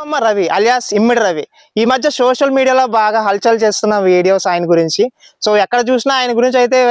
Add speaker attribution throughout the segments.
Speaker 1: Ravi alias ఇమ్మిడి Ravi ఈ మధ్య social మీడియాలో బాగా హల్చల్ చేస్తున్న వీడియోస్ ఆయన గురించి. సో ఎక్కడ చూసినా ఆయన గురించి అయితే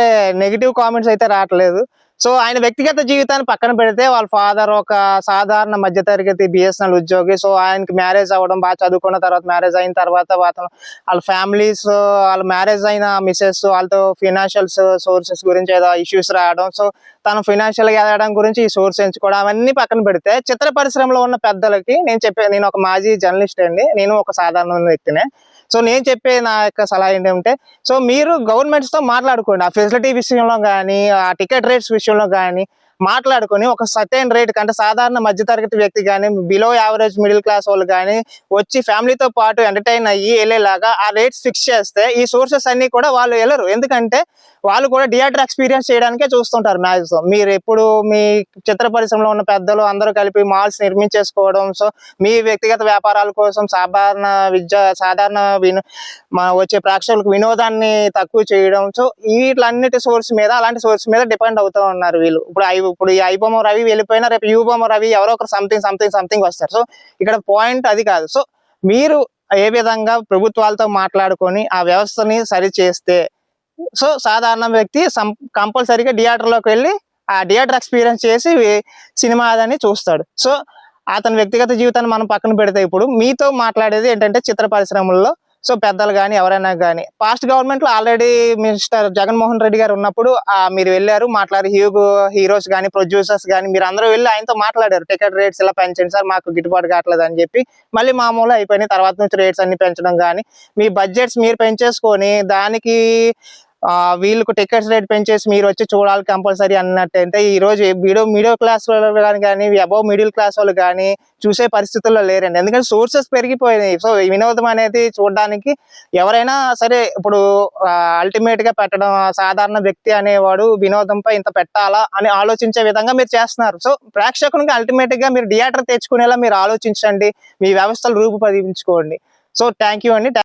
Speaker 1: నెగిటివ్ కామెంట్స్ అయితే రావట్లేదు. సో ఆయన వ్యక్తిగత జీవితాన్ని పక్కన పెడితే వాళ్ళ ఫాదర్ ఒక సాధారణ మధ్యతరగతి బిఎస్ఎన్ఎల్ ఉద్యోగి. సో ఆయనకి మ్యారేజ్ అవ్వడం, బాగా చదువుకున్న తర్వాత మ్యారేజ్ అయిన తర్వాత వాళ్ళ ఫ్యామిలీస్, వాళ్ళ మ్యారేజ్ అయిన మిసెస్ వాళ్ళతో ఫినాన్షియల్ సోర్సెస్ గురించి ఏదో ఇష్యూస్ రావడం, సో తను ఫినాన్షియల్గా ఎదగడం గురించి ఈ సోర్స్ ఎంచుకోవడం అవన్నీ పక్కన పెడితే చిత్ర పరిశ్రమలో ఉన్న పెద్దలకి నేను ఒక మాజీ జర్నలిస్ట్ అండి, నేను ఒక సాధారణ వ్యక్తినే. సో నేను చెప్పే నా యొక్క సలహా ఏంటంటే, సో మీరు గవర్నమెంట్స్తో మాట్లాడుకోండి. ఆ ఫెసిలిటీ విషయంలో కానీ, ఆ టికెట్ రేట్స్ విషయంలో కానీ మాట్లాడుకొని ఒక సర్టెన్ రేట్ కంటే సాధారణ మధ్యతరగతి వ్యక్తి కానీ, బిలో యావరేజ్ మిడిల్ క్లాస్ వాళ్ళు కానీ వచ్చి ఫ్యామిలీతో పాటు ఎంటర్టైన్ అయ్యి వెళ్ళేలాగా ఆ రేట్స్ ఫిక్స్ చేస్తే ఈ సోర్సెస్ అన్ని కూడా వాళ్ళు వెళ్ళరు. ఎందుకంటే వాళ్ళు కూడా థియేటర్ ఎక్స్పీరియన్స్ చేయడానికే చూస్తుంటారు మ్యాక్సిమం. మీరు ఎప్పుడు మీ చిత్ర పరిశ్రమలో ఉన్న పెద్దలు అందరూ కలిపి మాల్స్ నిర్మించేసుకోవడం, సో మీ వ్యక్తిగత వ్యాపారాల కోసం సాధారణ వచ్చే ప్రేక్షకులకు వినోదాన్ని తక్కువ చేయడం, సో వీటిలన్నిటి సోర్స్ మీద, అలాంటి సోర్స్ మీద డిపెండ్ అవుతూ ఉన్నారు వీళ్ళు. ఇప్పుడు ఈ ఐబొమ్మ రవి వెళ్ళిపోయినా రేపు యూబొమ్మ రవి ఎవరో ఒకరు సంథింగ్ వస్తారు. సో ఇక్కడ పాయింట్ అది కాదు. సో మీరు ఏ విధంగా ప్రభుత్వాలతో మాట్లాడుకొని ఆ వ్యవస్థని సరి చేస్తే, సో సాధారణ వ్యక్తి కంపల్సరీగా థియేటర్లోకి వెళ్ళి ఆ థియేటర్ ఎక్స్పీరియన్స్ చేసి సినిమా అదని చూస్తాడు. సో అతని వ్యక్తిగత జీవితాన్ని మనం పక్కన పెడితే ఇప్పుడు మీతో మాట్లాడేది ఏంటంటే చిత్ర పరిశ్రమల్లో సో పెద్దలు కానీ ఎవరైనా కానీ, పాస్ట్ గవర్నమెంట్లో ఆల్రెడీ మిస్టర్ జగన్మోహన్ రెడ్డి గారు ఉన్నప్పుడు మీరు వెళ్ళారు, మాట్లాడి హీరోస్ కానీ ప్రొడ్యూసర్స్ కానీ మీరు అందరూ వెళ్ళి ఆయనతో మాట్లాడారు. టికెట్ రేట్స్ ఇలా పెంచండి సార్, మాకు గిట్టుబాటు కావట్లేదు అని చెప్పి. మళ్ళీ మామూలు అయిపోయినాయి. తర్వాత నుంచి రేట్స్ అన్ని పెంచడం కానీ, మీ బడ్జెట్స్ మీరు పెంచేసుకొని దానికి వీళ్ళకు టికెట్స్ రేట్ పెంచేసి మీరు వచ్చి చూడాలి కంపల్సరీ అన్నట్టయితే ఈ రోజు మిడిల్ క్లాస్ వాళ్ళు కానీ అబౌవ్ మిడిల్ క్లాస్ వాళ్ళు కానీ చూసే పరిస్థితుల్లో లేరండి. ఎందుకంటే సోర్సెస్ పెరిగిపోయినాయి. సో వినోదం అనేది చూడడానికి ఎవరైనా సరే ఇప్పుడు అల్టిమేట్ గా పెట్టడం, సాధారణ వ్యక్తి అనేవాడు వినోదంపై ఇంత పెట్టాలా అని ఆలోచించే విధంగా మీరు చేస్తున్నారు. సో ప్రేక్షకునికి అల్టిమేట్ గా మీరు థియేటర్ తెచ్చుకునేలా మీరు ఆలోచించండి, మీ వ్యవస్థలు రూపుపదించుకోండి. సో థ్యాంక్ యూ అండి.